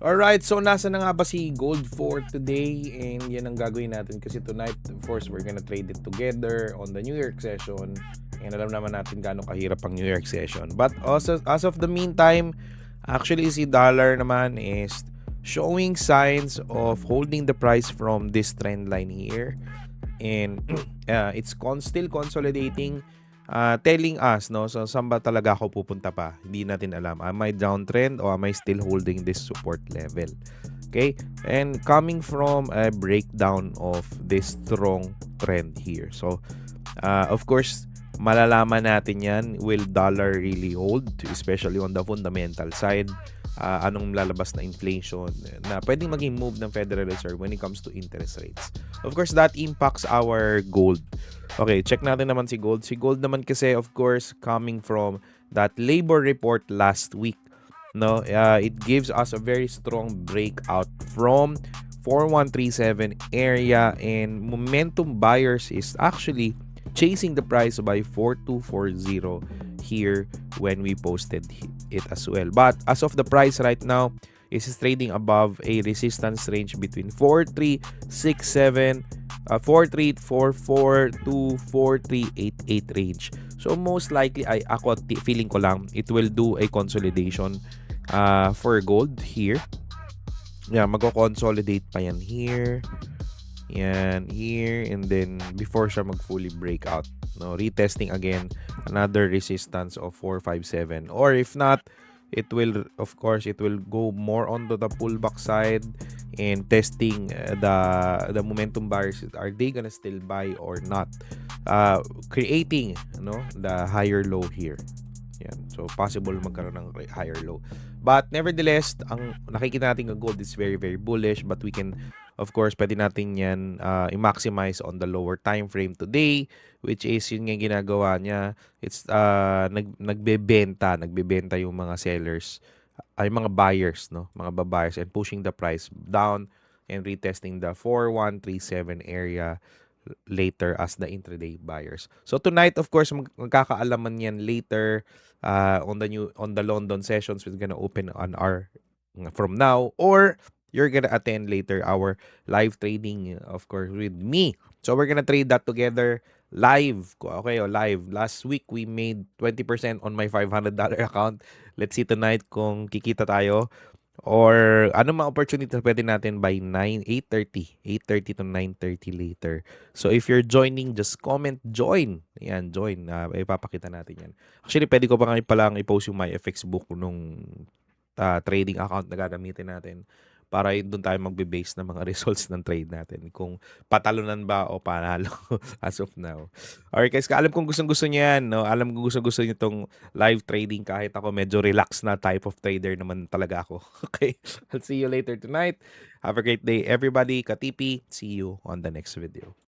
Alright, so nasa na nga ba si gold for today? And yan ang gagawin natin kasi tonight, of course, we're gonna trade it together on the New York session. And alam naman natin gaano kahirap ang New York session. But also, as of the meantime, actually si dollar naman is showing signs of holding the price from this trend line here. And it's still consolidating, telling us, no, so saan ba talaga ako pupunta pa, hindi natin alam, am I downtrend or am I still holding this support level? Okay, and coming from a breakdown of this strong trend here, so of course malalaman natin yan, will dollar really hold, especially on the fundamental side. Anong lalabas na inflation na pwedeng maging move ng Federal Reserve when it comes to interest rates. Of course, that impacts our gold. Okay, check natin naman si gold. Si gold naman kasi, of course, coming from that labor report last week, no, it gives us a very strong breakout from 4137 area, and momentum buyers is actually chasing the price by 4240 here when we posted it as well. But as of the price right now, it is trading above a resistance range between 4367 4344 to 4388 range. So most likely ako feeling ko lang it will do a consolidation for gold here. Yeah, magko-consolidate pa yan here. Yan, here, and then before siya mag-fully break out, no, retesting again another resistance of 457, or if not, it will, of course, it will go more onto the pullback side and testing the momentum buyers, are they gonna still buy or not, creating, the higher low here. Yan. So, possible magkaroon ng higher low. But, nevertheless, ang nakikita natin ng gold is very, very bullish. But we can, of course, pwede natin yan i-maximize on the lower time frame today, which is yun nga ginagawa niya. It's nagbebenta yung mga sellers, ay mga buyers, no? Mga buyers, and pushing the price down and retesting the 4137 area later as the intraday buyers. So tonight, of course, magkakaalaman yan later on the London sessions. We're gonna open on our from now, or you're gonna attend later our live trading, of course, with me. So we're gonna trade that together live. Okay, live. Last week we made 20% on my $500 account. Let's see tonight kung kikita tayo. Or ano mga opportunity na pwede natin by 8:30 to 9:30 later. So if you're joining, just comment join. Ayan, join. Ipapakita natin yan. Actually, pwede ko pa nga palang i-post yung MyFX book nung trading account na gagamitin natin para doon tayo magbe-base ng mga results ng trade natin. Kung patalunan ba o panalo as of now. Alright guys, alam kong gustong-gusto niyo yan. No? Alam kong gustong-gusto niyo itong live trading kahit ako medyo relax na type of trader naman talaga ako. Okay, I'll see you later tonight. Have a great day everybody. Katipi, see you on the next video.